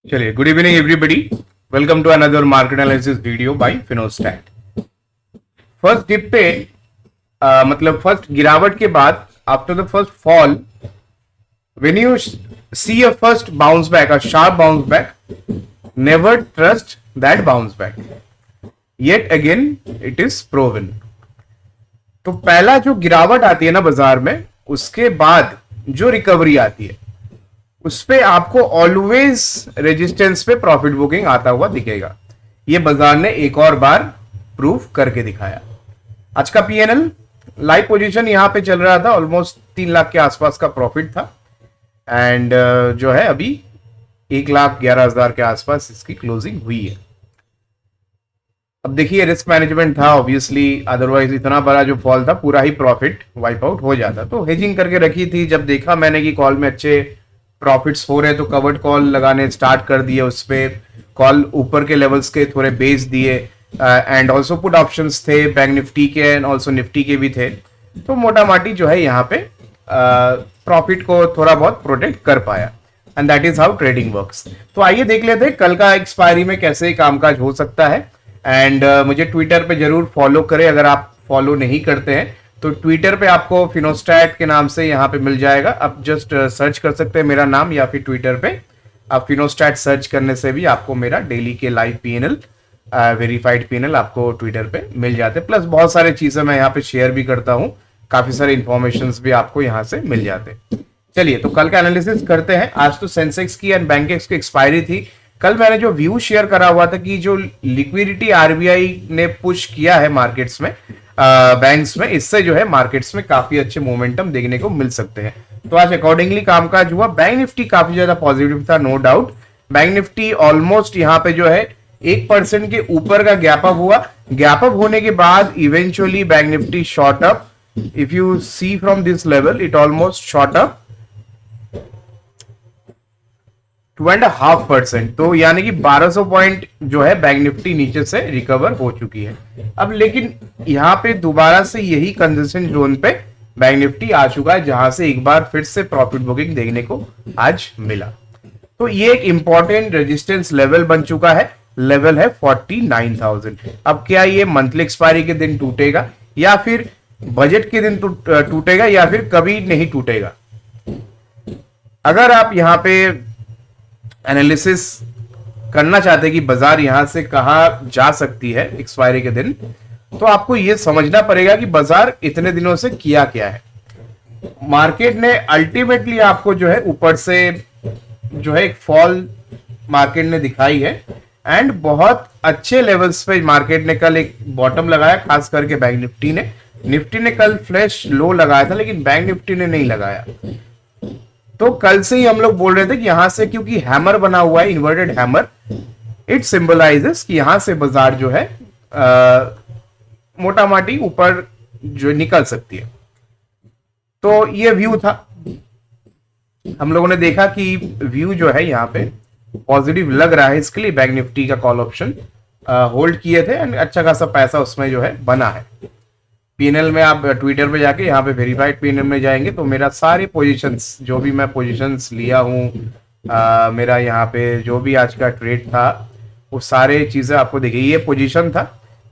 चलिए, good evening everybody. Welcome to another market analysis video by Finostat. First dip पे मतलब first गिरावट के बाद after the first fall when you see a first bounce back, a sharp bounce back, never trust that bounce back, yet again it is proven. तो पहला जो गिरावट आती है ना बाजार में, उसके बाद जो रिकवरी आती है उस पे आपको ऑलवेज रेजिस्टेंस पे प्रॉफिट बुकिंग आता हुआ दिखेगा। ये बाजार ने एक और बार प्रूव करके दिखाया। आज का पीएनएल लाइव पोजीशन यहां पे चल रहा था, ऑलमोस्ट 3 लाख के आसपास का प्रॉफिट था एंड जो है अभी 1,11,000 के आसपास इसकी क्लोजिंग हुई है। अब देखिए, रिस्क मैनेजमेंट था ऑब्वियसली, अदरवाइज इतना बड़ा जो फॉल था पूरा ही प्रॉफिट वाइप आउट हो जाता। तो हेजिंग करके रखी थी। जब देखा मैंने कि कॉल में अच्छे प्रॉफिट्स हो रहे तो कवर्ड कॉल लगाने स्टार्ट कर दिए। उस पे कॉल ऊपर के लेवल्स के थोड़े बेस दिए एंड ऑल्सो पुट ऑप्शंस थे बैंक निफ्टी के एंड ऑल्सो निफ्टी के भी थे। तो मोटा माटी जो है यहाँ पे प्रॉफिट को थोड़ा बहुत प्रोटेक्ट कर पाया and that is how trading works. तो आइए देख लेते हैं कल का एक्सपायरी में कैसे कामकाज हो सकता है। एंड मुझे ट्विटर पे जरूर फॉलो करें अगर आप फॉलो नहीं करते हैं तो। ट्विटर पे आपको फिनोस्टैट के नाम से यहाँ पे मिल जाएगा। आप जस्ट सर्च कर सकते हैं मेरा नाम, या फिर ट्विटर पे आप फिनोस्टैट सर्च करने से भी आपको मेरा डेली के लाइव पीएनएल, वेरीफाइड पीएनएल आपको ट्विटर पे मिल जाते हैं। प्लस बहुत सारे चीजें मैं यहाँ पे शेयर भी करता हूँ, काफी सारे इंफॉर्मेशन भी आपको यहाँ से मिल जाते हैं। चलिए, तो कल का एनालिसिस करते हैं। आज तो सेंसेक्स की एंड बैंकेक्स की एक्सपायरी थी। कल मैंने जो व्यू शेयर करा हुआ था कि जो लिक्विडिटी आरबीआई ने पुश किया है मार्केट्स में, बैंक्स में, इससे जो है मार्केट्स में काफी अच्छे मोमेंटम देखने को मिल सकते हैं। तो आज अकॉर्डिंगली कामकाज हुआ। बैंक निफ्टी काफी ज्यादा पॉजिटिव था, no doubt. Bank Nifty almost यहाँ पे जो है 1% के ऊपर का गैप अप हुआ। गैप अप होने के बाद eventually bank Nifty short up. If you see from this level, it almost short up 2.5%। तो यानी कि 1200 पॉइंट जो है बैंक निफ्टी नीचे से रिकवर हो चुकी है। अब लेकिन यहाँ पे दोबारा से यही कंजेशन जोन पे बैंक निफ्टी आ चुका है, जहां से एक बार फिर से प्रॉफिट बुकिंग देखने को आज मिला। तो ये एक इंपॉर्टेंट रेजिस्टेंस लेवल बन चुका है। लेवल है 49,000। अब क्या ये मंथली एक्सपायरी के दिन टूटेगा, या फिर बजट के दिन टूटेगा, या फिर कभी नहीं टूटेगा? अगर आप यहाँ पे एनालिसिस करना चाहते हैं कि बाजार यहां से कहां जा सकती है एक्सपायरी के दिन, तो आपको यह समझना पड़ेगा कि बाजार इतने दिनों से किया क्या है। मार्केट ने अल्टीमेटली आपको जो है ऊपर से जो है एक फॉल मार्केट ने दिखाई है एंड बहुत अच्छे लेवल्स पे मार्केट ने कल एक बॉटम लगाया, खास करके बैंक निफ्टी ने। निफ्टी ने कल फ्लैश लो लगाया था, लेकिन बैंक निफ्टी ने नहीं लगाया। तो कल से ही हम लोग बोल रहे थे कि यहां से, क्योंकि हैमर बना हुआ है, इन्वर्टेड हैमर, इट सिंबलाइजेस कि यहां से बाजार जो है मोटा माटी ऊपर जो निकल सकती है। तो ये व्यू था। हम लोगों ने देखा कि व्यू जो है यहाँ पे पॉजिटिव लग रहा है, इसके लिए बैंक निफ्टी का कॉल ऑप्शन होल्ड किए थे एंड अच्छा खासा पैसा उसमें जो है बना है। पीएनएल में आप ट्विटर पे जाके यहाँ पे वेरीफाइड पीएनएल में जाएंगे तो मेरा सारे पोजीशंस, जो भी मैं पोजीशंस लिया हूँ, मेरा यहाँ पे जो भी आज का ट्रेड था, वो सारे चीजें आपको देखिए। ये पोजीशन था,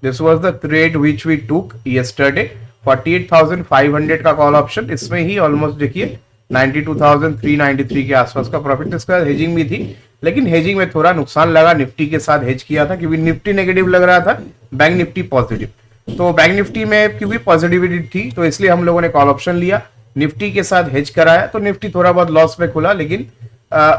this was the trade which we took yesterday, 48,500 का कॉल ऑप्शन। इसमें ही ऑलमोस्ट देखिए 92,393 के आसपास का प्रॉफिट। इसका हेजिंग भी थी, लेकिन हेजिंग में थोड़ा नुकसान लगा। निफ्टी के साथ हेज किया था क्योंकि निफ्टी नेगेटिव लग रहा था, बैंक निफ्टी पॉजिटिव। तो बैंक निफ्टी में क्योंकि पॉजिटिविटी थी तो इसलिए हम लोगों ने कॉल ऑप्शन लिया, निफ्टी के साथ हेज कराया। तो निफ्टी थोड़ा बहुत लॉस में खुला, लेकिन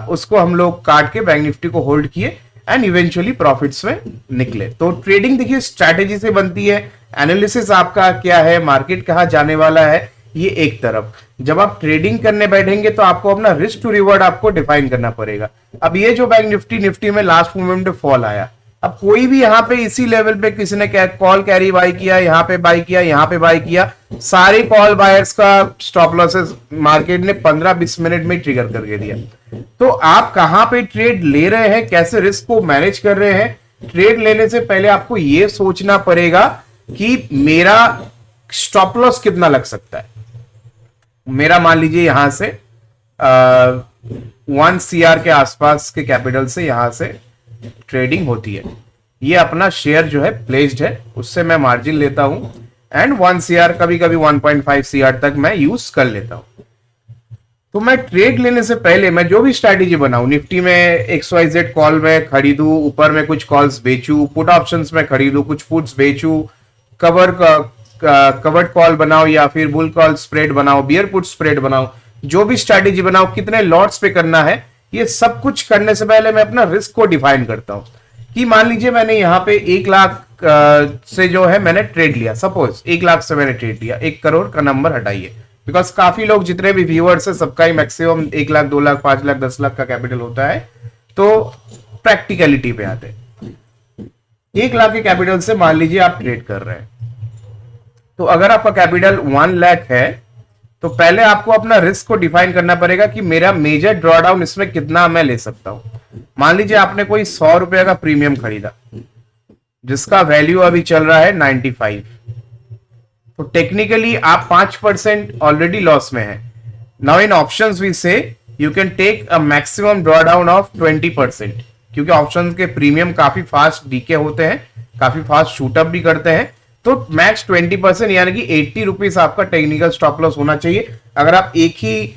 उसको हम लोग काट के बैंक निफ्टी को होल्ड किए एंड इवेंचुअली प्रॉफिट्स में निकले। तो ट्रेडिंग देखिए स्ट्रैटेजी से बनती है। एनालिसिस आपका क्या है, मार्केट कहाँ जाने वाला है, ये एक तरफ। जब आप ट्रेडिंग करने बैठेंगे तो आपको अपना रिस्क टू रिवॉर्ड आपको डिफाइन करना पड़ेगा। अब ये जो बैंक निफ्टी में लास्ट मोमेंट में फॉल आया, अब कोई भी यहाँ पे इसी लेवल पे किसी ने कॉल कैरी बाय किया, यहाँ पे बाय किया, यहाँ पे बाय किया, सारे कॉल बायर्स का स्टॉप लॉसेस मार्केट ने 15-20 मिनट में ट्रिगर करके दिया। तो आप कहाँ पे ट्रेड ले रहे हैं, कैसे रिस्क को मैनेज कर रहे हैं। ट्रेड लेने से पहले आपको ये सोचना पड़ेगा कि मेरा स्टॉप लॉस कितना लग सकता है। मेरा मान लीजिए यहां से 1 CR के आसपास के कैपिटल से यहां से ट्रेडिंग होती है। ये अपना शेयर जो है प्लेस्ड है, उससे मैं मार्जिन लेता हूं एंड 1 CR कभी कभी 1.5 CR तक मैं यूज कर लेता हूं। तो मैं ट्रेड लेने से पहले मैं जो भी स्ट्रैटेजी बनाऊं, निफ्टी में XYZ कॉल में खरीदूं, ऊपर में कुछ कॉल्स बेचूं, पुट ऑप्शंस में खरीदूं, कुछ पुट्स बेचूं, कवर्ड कॉल बनाओ या फिर बुल कॉल स्प्रेड बनाओ, बियर पुट स्प्रेड बनाओ, जो भी स्ट्रैटेजी बनाओ, कितने लॉट्स पे करना है, ये सब कुछ करने से पहले मैं अपना रिस्क को डिफाइन करता हूं। कि मान लीजिए मैंने यहाँ पे 1 लाख से जो है मैंने ट्रेड लिया, सपोज 1 लाख से मैंने ट्रेड लिया, 1 करोड़ का नंबर हटाइए, बिकॉज काफी लोग जितने भी व्यूअर्स है सबका ही मैक्सिमम 1 लाख, 2 लाख, 5 लाख, 10 लाख का कैपिटल होता है। तो प्रैक्टिकलिटी पे आते हैं, 1 लाख के कैपिटल से मान लीजिए आप ट्रेड कर रहे हैं, तो अगर आपका कैपिटल 1 लाख है तो पहले आपको अपना रिस्क को डिफाइन करना पड़ेगा कि मेरा मेजर ड्रॉडाउन इसमें कितना मैं ले सकता हूं। मान लीजिए आपने कोई 100 रुपए का प्रीमियम खरीदा जिसका वैल्यू अभी चल रहा है 95, तो टेक्निकली आप 5% ऑलरेडी लॉस में है। Now in options we say you can take a maximum drawdown of 20%, क्योंकि ऑप्शंस के प्रीमियम काफी फास्ट डीके होते हैं, काफी फास्ट शूटअप भी करते हैं। तो मैक्स 20% यानी कि 80 रुपीज आपका टेक्निकल स्टॉप लॉस होना चाहिए अगर आप एक ही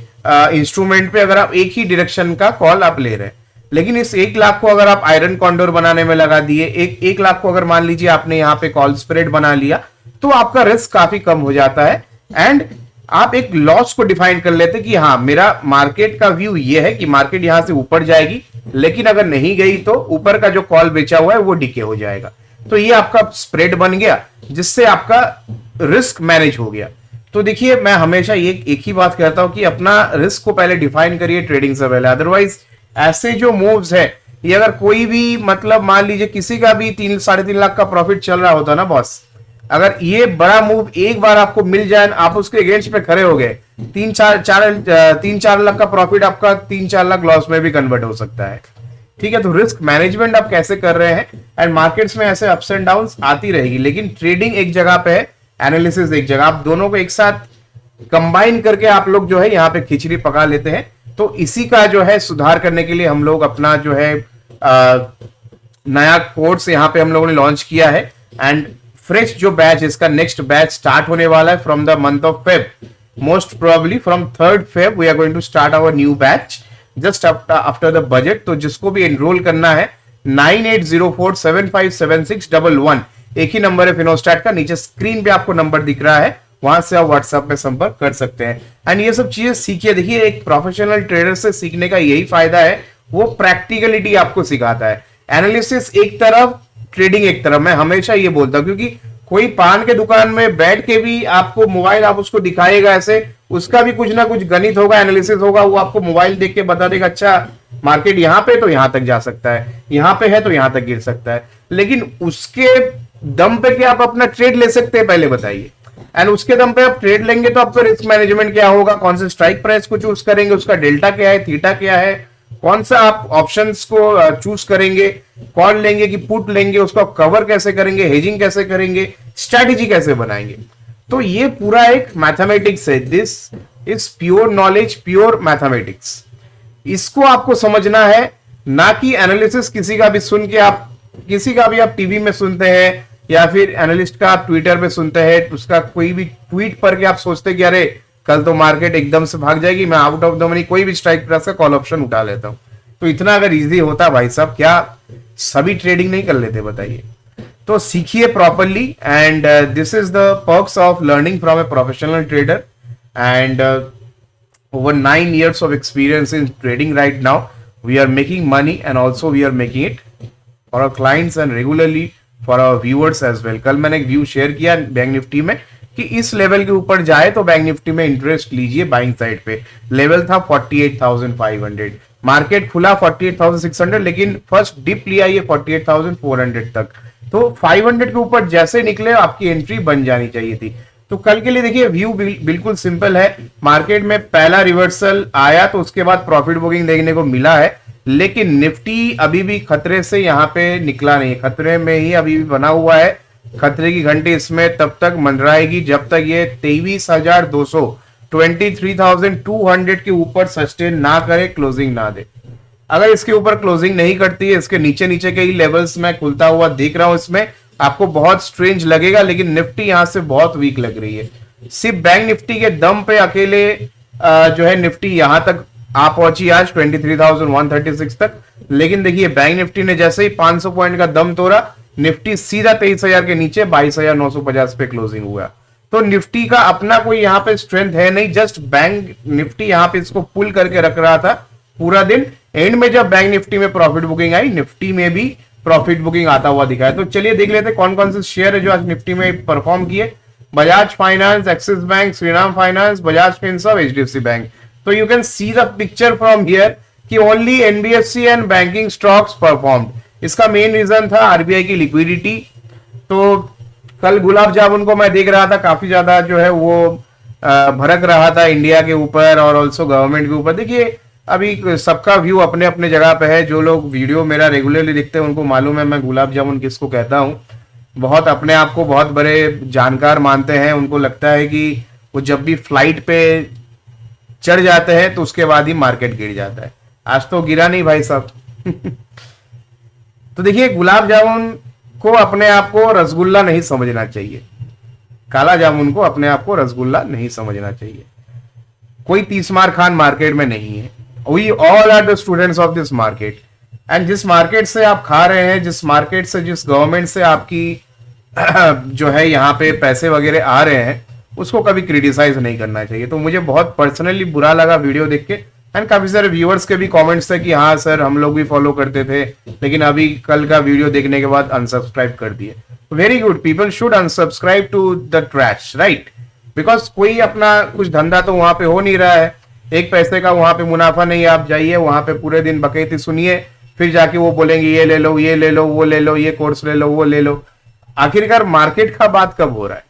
इंस्ट्रूमेंट पे, अगर आप एक ही डायरेक्शन का कॉल आप ले रहे हैं। लेकिन इस 1 लाख को अगर आप आयरन कॉन्डोर बनाने में लगा दिए, 1 लाख को अगर मान लीजिए आपने यहाँ पे कॉल स्प्रेड बना लिया, तो आपका रिस्क काफी कम हो जाता है एंड आप एक लॉस को डिफाइन कर लेते कि हाँ मेरा मार्केट का व्यू ये है कि मार्केट यहां से ऊपर जाएगी, लेकिन अगर नहीं गई तो ऊपर का जो कॉल बेचा हुआ है वो डिके हो जाएगा। तो ये आपका स्प्रेड बन गया जिससे आपका रिस्क मैनेज हो गया। तो देखिए मैं हमेशा ये एक ही बात कहता हूं कि अपना रिस्क को पहले डिफाइन करिए ट्रेडिंग से पहले, अदरवाइज ऐसे जो मूव्स है ये अगर कोई भी मतलब मान लीजिए किसी का भी 3-3.5 लाख का प्रॉफिट चल रहा होता ना बॉस, अगर ये बड़ा मूव एक बार आपको मिल जाए, आप उसके अगेंस्ट पे खड़े हो गए, 3-4 लाख का प्रॉफिट आपका 3-4 लाख लॉस में भी कन्वर्ट हो सकता है। ठीक है, तो रिस्क मैनेजमेंट आप कैसे कर रहे हैं, एंड मार्केट्स में ऐसे अप्स एंड डाउन्स आती रहेगी, लेकिन ट्रेडिंग एक जगह पे है, एनालिसिस एक जगह, आप दोनों को एक साथ कंबाइन करके आप लोग जो है यहाँ पे खिचड़ी पका लेते हैं। तो इसी का जो है सुधार करने के लिए हम लोग अपना जो है नया कोर्स यहाँ पे हम लोगों ने लॉन्च किया है, एंड फ्रेश जो बैच, इसका नेक्स्ट बैच स्टार्ट होने वाला है from the month of Feb, most probably from 3rd Feb we are going to start our new batch just after the budget. तो जिसको भी एनरोल करना है 9804757611, एक ही नंबर है फिनोस्टैट का, नीचे स्क्रीन पे आपको नंबर दिख रहा है, वहां से आप व्हाट्सएप में संपर्क कर सकते हैं। एंड ये सब चीजें सीखिए। देखिए एक प्रोफेशनल ट्रेडर से सीखने का यही फायदा है, वो प्रैक्टिकलिटी आपको सिखाता है। एनालिसिस एक तरफ, ट्रेडिंग एक तरफ, मैं हमेशा ये बोलता हूं, क्योंकि कोई पान के दुकान में बैठ के भी आपको मोबाइल आप उसको दिखाएगा ऐसे, उसका भी कुछ ना कुछ गणित होगा, एनालिसिस होगा, वो आपको मोबाइल देख के बता देगा अच्छा मार्केट यहाँ पे तो यहां तक जा सकता है, यहाँ पे है तो यहां तक गिर सकता है। लेकिन उसके दम पे क्या आप अपना ट्रेड ले सकते हैं पहले बताइए, एंड उसके दम पे आप ट्रेड लेंगे तो आपका रिस्क मैनेजमेंट क्या होगा, कौन से स्ट्राइक प्राइस को चूज करेंगे, उसका डेल्टा क्या है, थीटा क्या है, कौन सा आप ऑप्शंस को चूज करेंगे, कॉल लेंगे कि पुट लेंगे, उसको कवर कैसे करेंगे, हेजिंग कैसे करेंगे, स्ट्रैटेजी कैसे बनाएंगे। तो ये पूरा एक मैथमेटिक्स है, this is pure knowledge, pure mathematics. इसको आपको समझना है, ना कि एनालिसिस किसी का भी सुन के आप, किसी का भी आप टीवी में सुनते हैं या फिर एनालिस्ट का आप ट्विटर पे सुनते हैं, उसका कोई भी ट्वीट पर के आप सोचते कि अरे कल तो मार्केट एकदम से भाग जाएगी, मैं आउट ऑफ द मनी कोई भी स्ट्राइक प्राइस का कॉल ऑप्शन उठा लेता हूं। तो इतना अगर इजी होता भाई साहब, क्या सभी ट्रेडिंग नहीं कर लेते बताइए। तो सीखिए properly, and this is the perks of learning from a professional trader, and over 9 years of experience in trading right now, we are making money and also we are making it for our clients and regularly for our viewers as well। कल मैंने एक view share किया bank Nifty में कि इस level के ऊपर जाए तो बैंक निफ्टी में इंटरेस्ट लीजिए बाइंग साइड पे। लेवल था 48,500, मार्केट खुला 48,600, लेकिन फर्स्ट डिप लिया ये 48,400 तक। तो 500 के ऊपर जैसे निकले आपकी एंट्री बन जानी चाहिए थी। तो कल के लिए देखिए व्यू बिल्कुल सिंपल है, मार्केट में पहला रिवर्सल आया तो उसके बाद प्रॉफिट बुकिंग देखने को मिला है, लेकिन निफ्टी अभी भी खतरे से यहाँ पे निकला नहीं, खतरे में ही अभी भी बना हुआ है। खतरे की घंटी इसमें तब तक मंडराएगी जब तक ये 23,200 23,200 के ऊपर सस्टेन ना करे, क्लोजिंग ना दे। अगर इसके ऊपर क्लोजिंग नहीं करती है, इसके नीचे नीचे के ही लेवल्स में खुलता हुआ देख रहा हूं, इसमें आपको बहुत स्ट्रेंज लगेगा, लेकिन निफ्टी यहां से बहुत वीक लग रही है। सिर्फ बैंक निफ्टी के दम पे अकेले जो है निफ्टी यहां तक आ पहुंची आज 23,136 तक, लेकिन देखिए बैंक निफ्टी ने जैसे ही 500 पॉइंट का दम तोड़ा, निफ्टी सीधा 23,000 के नीचे 22,950 पे क्लोजिंग हुआ। तो निफ्टी का अपना कोई यहाँ पे स्ट्रेंथ है नहीं, जस्ट बैंक निफ्टी यहाँ पे इसको पुल करके रख रहा था पूरा दिन। एंड में जब बैंक निफ्टी में प्रॉफिट बुकिंग आई, निफ्टी में भी प्रॉफिट बुकिंग आता हुआ दिखा है। तो चलिए देख लेते हैं कौन कौन से शेयर है जो आज निफ्टी में परफॉर्म किए। Bajaj finance, Axis bank, Shriram finance, Bajaj Finserv, HDFC bank. तो you can see the picture from here कि only NBFC and banking stocks performed. इसका मेन रीजन था आरबीआई की लिक्विडिटी। तो कल गुलाब जामुन को मैं देख रहा था, काफी ज्यादा जो है वो भड़क रहा था इंडिया के ऊपर और ऑल्सो गवर्नमेंट के ऊपर। देखिए अभी सबका व्यू अपने अपने जगह पे है। जो लोग वीडियो मेरा रेगुलरली देखते हैं उनको मालूम है मैं गुलाब जामुन किसको कहता हूँ। बहुत अपने आप को बहुत बड़े जानकार मानते हैं, उनको लगता है कि वो जब भी फ्लाइट पे चढ़ जाते हैं तो उसके बाद ही मार्केट गिर जाता है। आज तो गिरा नहीं भाई साहब। तो देखिए गुलाब जामुन को अपने आप को रसगुल्ला नहीं समझना चाहिए, काला जामुन को अपने आप को रसगुल्ला नहीं समझना चाहिए। कोई तीसमार खान मार्केट में नहीं है। We all are the students of this market. And जिस मार्केट से आप खा रहे हैं, जिस मार्केट से, जिस गवर्नमेंट से आपकी जो है यहाँ पे पैसे वगैरह आ रहे हैं, उसको कभी क्रिटिसाइज नहीं करना चाहिए। तो मुझे बहुत पर्सनली बुरा लगा वीडियो देख के। एंड काफी सारे व्यूअर्स के भी कमेंट्स थे कि हाँ सर हम लोग भी फॉलो करते थे, लेकिन अभी कल का वीडियो देखने के बाद अनसब्सक्राइब कर दिए। Very good, people should unsubscribe to the trash, right? Because कोई अपना कुछ धंधा तो वहां पे हो नहीं रहा है, एक पैसे का वहां पे मुनाफा नहीं। आप जाइए वहां पे पूरे दिन बकैती सुनिए, फिर जाके वो बोलेंगे ये ले लो, ये ले लो, वो ले लो, ये कोर्स ले लो, वो ले लो। आखिरकार मार्केट का बात कब हो रहा है,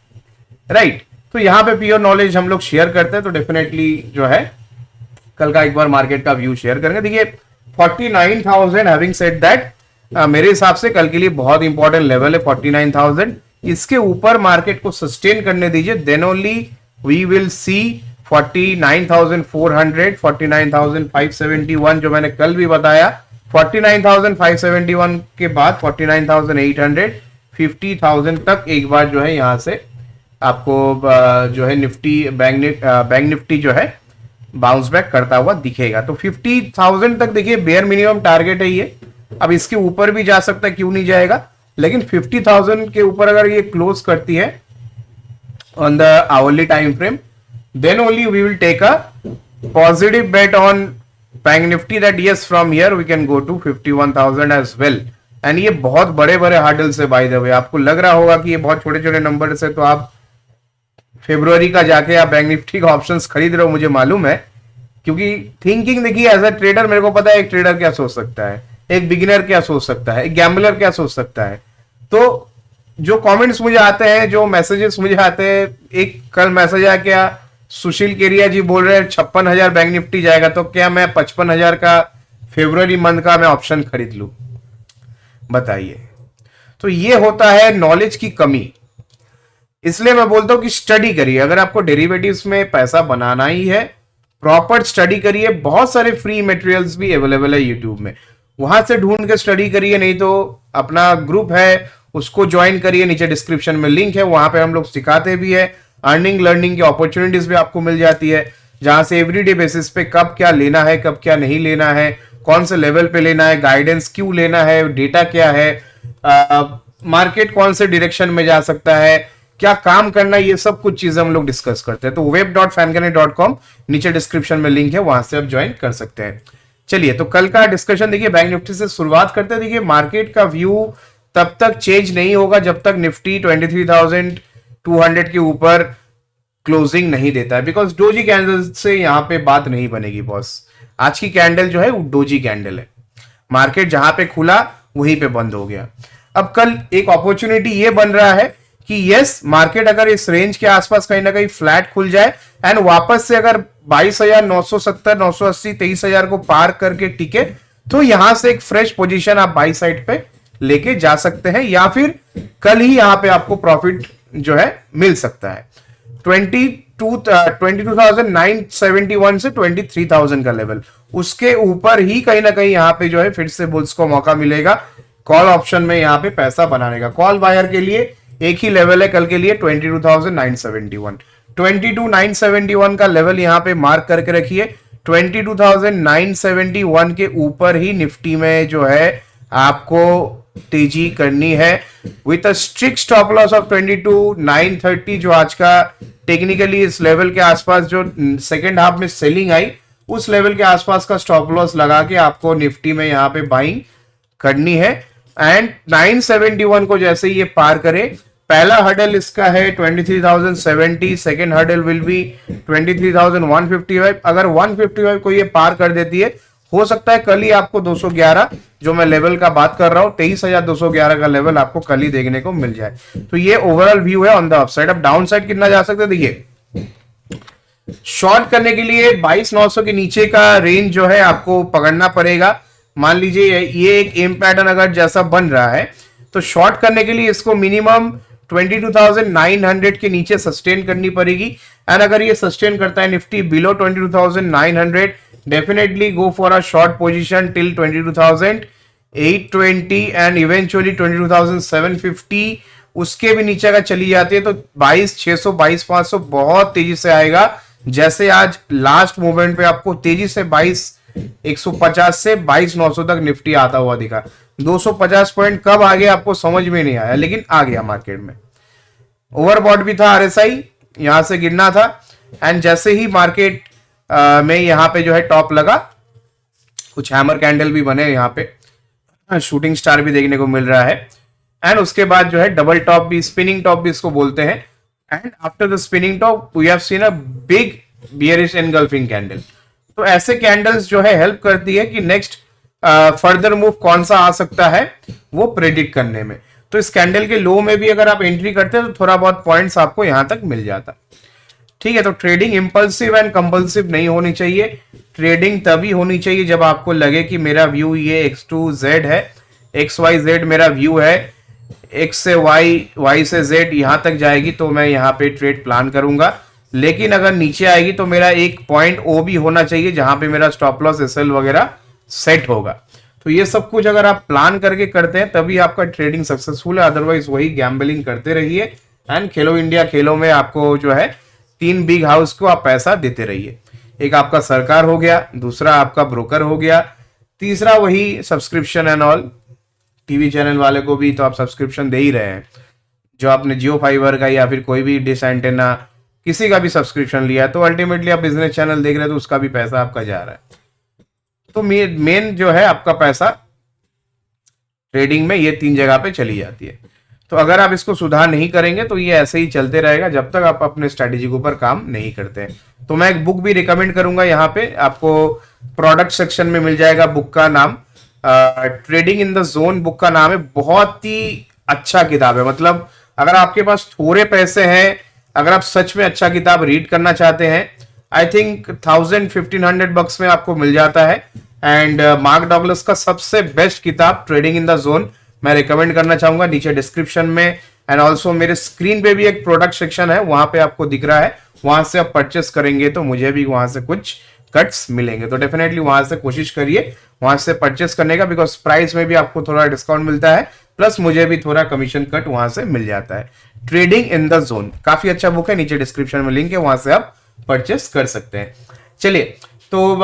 राइट? तो यहाँ पे प्योर नॉलेज हम लोग शेयर करते हैं, तो डेफिनेटली जो है कल का एक बार मार्केट का व्यू शेयर करेंगे। देखिए 49,000, हैविंग सेड दैट, मेरे हिसाब से कल के लिए बहुत इंपॉर्टेंट लेवल है 49,000। इसके ऊपर मार्केट को सस्टेन करने दीजिए, then only we will see 49,400, 49,571 जो मैंने कल भी बताया। 49,571 के बाद 49,800, 50,000 तक एक बार जो है यहां से आपको जो है निफ्टी बैंक निफ्टी जो है बाउंस बैक करता हुआ दिखेगा। तो 50,000 तक देखिए बेयर मिनिमम टारगेट है ये। अब इसके ऊपर भी जा सकता है, क्यों नहीं जाएगा, लेकिन 50,000 के ऊपर अगर ये क्लोज करती है on the hourly time frame, then only we will take a positive bet on Bank Nifty that yes from here we can go to 51,000 as well। And ये बहुत बड़े बड़े हार्डल्स है बाय द वे। आपको लग रहा होगा कि ये बहुत छोटे छोटे नंबर से, तो आप फेब्रुवरी का जाके आप बैंक निफ्टी का ऑप्शंस खरीद रहे हो, मुझे मालूम है। क्योंकि थिंकिंग देखिए एज अ ट्रेडर मेरे को पता है एक ट्रेडर क्या सोच सकता है, एक बिगिनर क्या सोच सकता है, एक गैम्बलर क्या सोच सकता है। तो जो कमेंट्स मुझे आते हैं, जो मैसेजेस मुझे आते हैं, एक कल मैसेज आया क्या सुशील केरिया जी बोल रहे हैं 56,000 बैंक निफ्टी जाएगा, तो क्या मैं 55,000 का फेब्रुवरी मंथ का मैं ऑप्शन खरीद लूं? बताइए। तो ये होता है नॉलेज की कमी। इसलिए मैं बोलता हूं कि स्टडी करिए। अगर आपको डेरिवेटिव्स में पैसा बनाना ही है, प्रॉपर स्टडी करिए। बहुत सारे फ्री मटेरियल्स भी अवेलेबल है यूट्यूब में, वहां से ढूंढ के स्टडी करिए। नहीं तो अपना ग्रुप है उसको ज्वाइन करिए, नीचे डिस्क्रिप्शन में लिंक है, वहां पे हम लोग सिखाते भी है। अर्निंग लर्निंग की अपॉर्चुनिटीज भी आपको मिल जाती है, जहां से एवरीडे बेसिस पे कब क्या लेना है, कब क्या नहीं लेना है, कौन से लेवल पे लेना है, गाइडेंस क्यों लेना है, डेटा क्या है, मार्केट कौन से डायरेक्शन में जा सकता है, क्या काम करना है, ये सब कुछ चीजें हम लोग डिस्कस करते हैं। तो web.fanconnect.com नीचे डिस्क्रिप्शन में लिंक है, वहां से आप ज्वाइन कर सकते हैं। चलिए तो कल का डिस्कशन देखिए बैंक निफ्टी से शुरुआत करते हैं। देखिए मार्केट का व्यू तब तक चेंज नहीं होगा जब तक निफ्टी 23,200 के ऊपर क्लोजिंग नहीं देता है, बिकॉज डोजी कैंडल से यहां पे बात नहीं बनेगी बॉस। आज की कैंडल जो है वो डोजी कैंडल है, मार्केट जहां पे खुला वहीं पे बंद हो गया। अब कल एक अपॉर्चुनिटी ये बन रहा है कि यस मार्केट अगर इस रेंज के आसपास कहीं ना कहीं फ्लैट खुल जाए एंड वापस से अगर 22,970, 980, 23,000 को पार करके टिके, तो यहां से एक फ्रेश पोजीशन आप बाई साइड पे लेके जा सकते हैं, या फिर कल ही यहां पे आपको प्रॉफिट जो है मिल सकता है। 22,971 से 23,000 का लेवल, उसके ऊपर ही कहीं ना कहीं यहाँ पे जो है फिर से बुल्स को मौका मिलेगा कॉल ऑप्शन में यहाँ पे पैसा बनाने का। कॉल बायर के लिए एक ही लेवल है कल के लिए 22,971, 22,971 का लेवल यहाँ पे मार्क करके रखिए। 22,971 के ऊपर ही निफ्टी में जो है आपको तेजी करनी है with a strict stop loss of 22,930, जो आज का टेक्निकली इस लेवल के आसपास जो सेकेंड हाफ में सेलिंग आई उस लेवल के आसपास का स्टॉप लॉस लगा के आपको निफ्टी में यहाँ पे बाइंग करनी है। एंड 971 को जैसे ही ये पार करे, पहला हर्डल इसका है 23,070, सेकेंड हर्डल विल बी 23,155। अगर 155 को ये पार कर देती है, हो सकता है कल ही आपको 211 जो मैं लेवल का बात कर रहा हूं 23,211 का लेवल आपको कल ही देखने को मिल जाए। तो ये ओवरऑल व्यू है ऑन द अपसाइड। अब डाउन साइड कितना जा सकते हैं देखिए, शॉर्ट करने के लिए 22,900 के नीचे का रेंज जो है आपको पकड़ना पड़ेगा। मान लीजिए ये एक एम पैटर्न अगर जैसा बन रहा है तो शॉर्ट करने के लिए इसको मिनिमम 22,900 के नीचे सस्टेन करनी पड़ेगी। एंड अगर ये सस्टेन करता है Nifty below 22,900, definitely go for a short position till 22,820 and eventually 22,750। उसके भी नीचे अगर चली जाती है तो 22,600 22,500 बहुत तेजी से आएगा। जैसे आज लास्ट मूवमेंट पे आपको तेजी से 22,150 से 22,900 तक निफ्टी आता हुआ दिखा। 250 पॉइंट कब आ गया आपको समझ में नहीं आया, लेकिन आ गया मार्केट में। ओवरबॉट भी था, आरएसआई यहां से गिरना था। एंड जैसे ही मार्केट में यहां पे जो है टॉप लगा, कुछ हैमर कैंडल भी बने यहाँ पे, शूटिंग स्टार भी देखने को मिल रहा है। एंड उसके बाद जो है डबल टॉप भी, स्पिनिंग टॉप भी इसको बोलते हैं। And after the spinning top we have seen a big bearish engulfing candle. तो ऐसे कैंडल्स जो है हेल्प करती है कि नेक्स्ट फर्दर मूव कौन सा आ सकता है वो प्रेडिक्ट करने में। तो इस कैंडल के लो में भी अगर आप एंट्री करते हैं तो थोड़ा बहुत पॉइंट्स आपको यहां तक मिल जाता। ठीक है, तो ट्रेडिंग इंपल्सिव एंड कंपल्सिव नहीं होनी चाहिए। ट्रेडिंग तभी होनी चाहिए जब आपको लगे कि मेरा व्यू ये X2Z है, XYZ मेरा व्यू है, X से Y, Y से Z यहां तक जाएगी तो मैं यहाँ पे ट्रेड प्लान करूंगा। लेकिन अगर नीचे आएगी तो मेरा एक पॉइंट O भी होना चाहिए जहां पे मेरा स्टॉप लॉस SL वगैरह सेट होगा। तो ये सब कुछ अगर आप प्लान करके करते हैं तभी आपका ट्रेडिंग सक्सेसफुल है। अदरवाइज वही गैम्बलिंग करते रहिए एंड खेलो इंडिया खेलो में आपको जो है 3 बिग हाउस को आप पैसा देते रहिए। एक आपका सरकार हो गया, दूसरा आपका ब्रोकर हो गया, तीसरा वही subscription and all. TV channel वाले को भी तो आप सब्सक्रिप्शन दे ही रहे हैं। जो आपने जियो फाइबर का या फिर कोई भी डिश एंटेना किसी का भी सब्सक्रिप्शन लिया है तो अल्टीमेटली आप बिजनेस चैनल देख रहे हैं तो उसका भी पैसा आपका जा रहा है। तो मेन जो है आपका पैसा ट्रेडिंग में ये 3 जगह पे चली जाती है। तो अगर आप इसको सुधार नहीं करेंगे तो ये ऐसे ही चलते रहेगा जब तक आप अपने स्ट्रैटेजी के ऊपर काम नहीं करते हैं। तो मैं एक बुक भी रिकमेंड करूंगा, यहाँ पे आपको प्रोडक्ट सेक्शन में मिल जाएगा। बुक का नाम trading in the zone book का नाम है। बहुत ही अच्छा किताब है। मतलब अगर आपके पास थोड़े पैसे हैं, अगर आप सच में अच्छा किताब रीड करना चाहते हैं, आई थिंक 1,000-1,500 बक्स में आपको मिल जाता है। एंड मार्क डॉगलस का सबसे बेस्ट किताब ट्रेडिंग इन द जोन मैं रिकमेंड करना चाहूंगा, नीचे डिस्क्रिप्शन में। एंड ऑल्सो मेरे स्क्रीन पे भी एक प्रोडक्ट सेक्शन है, वहां पे आपको दिख रहा है, वहां से आप परचेस करेंगे तो मुझे भी वहां से कुछ कट्स मिलेंगे। तो डेफिनेटली वहां से कोशिश करिए वहां से परचेस करने का, बिकॉज प्राइस में भी आपको थोड़ा डिस्काउंट मिलता है, प्लस मुझे भी थोड़ा कमीशन कट वहां से मिल जाता है। ट्रेडिंग इन द जोन काफी अच्छा बुक है, नीचे डिस्क्रिप्शन में लिंक है, वहां से आप परचेस कर सकते हैं। चलिए, तो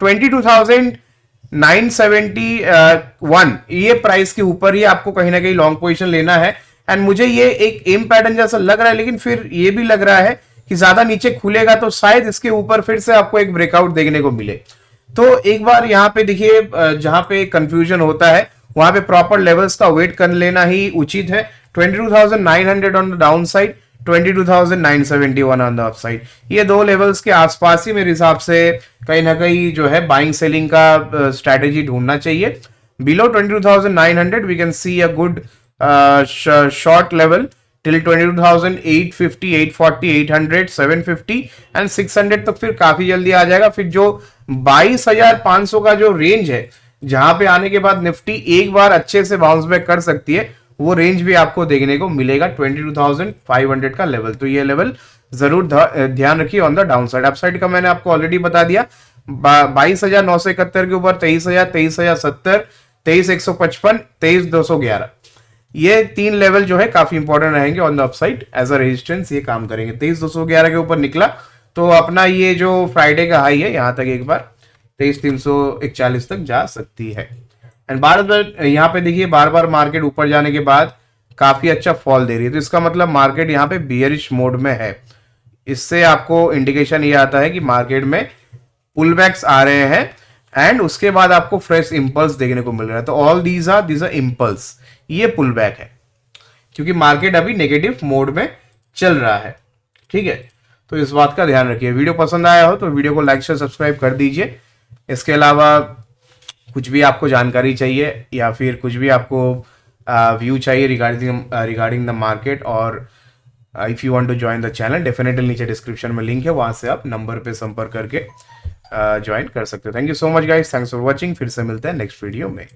22,971 ये प्राइस के ऊपर ही आपको कहीं ना कहीं लॉन्ग पोजीशन लेना है। एंड मुझे ये एक एम पैटर्न जैसा लग रहा है, लेकिन फिर ये भी लग रहा है कि ज्यादा नीचे खुलेगा तो शायद इसके ऊपर फिर से आपको एक ब्रेकआउट देखने को मिले। तो एक बार यहाँ पे देखिए, जहां पे कंफ्यूजन होता है वहां पे प्रॉपर लेवल्स का वेट कर लेना ही उचित है। 22,900 on the down side, 22,971 on the up side, ये दो लेवल्स के आसपास ही मेरे हिसाब से कहीं ना कहीं जो है बाइंग सेलिंग का स्ट्रैटेजी ढूंढना चाहिए। Below 22,900 we can see a good short level till 22,850, 840, 800, 750 and 600 तक फिर काफी जल्दी आ जाएगा। फिर जो 22,500 का जो रेंज है जहां पे आने के बाद निफ्टी एक बार अच्छे से बाउंस बैक कर सकती है, वो रेंज भी आपको देखने को मिलेगा 22,500 का लेवल। तो ये लेवल जरूर ध्यान रखिए on the down side. Up side का मैंने आपको ऑलरेडी बता दिया, 22,971 के ऊपर 23,000, 23,070, 23,155, 23,211, ये 3 लेवल जो है काफी इंपॉर्टेंट रहेंगे on the upside as a resistance, ये काम करेंगे। 23,211 के ऊपर निकला तो अपना ये जो फ्राइडे का हाई है यहाँ तक एक बार 23,341 तक जा सकती है। एंड बार बार यहाँ पे देखिए, बार बार मार्केट ऊपर जाने के बाद काफी अच्छा फॉल दे रही है, तो इसका मतलब मार्केट यहाँ पे बियरिश मोड में है। इससे आपको इंडिकेशन ये आता है कि मार्केट में पुल बैक्स आ रहे हैं एंड उसके बाद आपको फ्रेश इंपल्स देखने को मिल रहा है। तो ऑल दीज आर इंपल्स, ये पुल बैक है क्योंकि मार्केट अभी नेगेटिव मोड में चल रहा है। ठीक है, तो इस बात का ध्यान रखिए। वीडियो पसंद आया हो तो वीडियो को लाइक शेयर सब्सक्राइब कर दीजिए। इसके अलावा कुछ भी आपको जानकारी चाहिए या फिर कुछ भी आपको व्यू चाहिए रिगार्डिंग द मार्केट, और if you want to join the channel, definitely नीचे डिस्क्रिप्शन में लिंक है, वहां से आप नंबर पे संपर्क करके ज्वाइन कर सकते हो। Thank you so much guys, thanks for watching. फिर से मिलते हैं नेक्स्ट वीडियो में।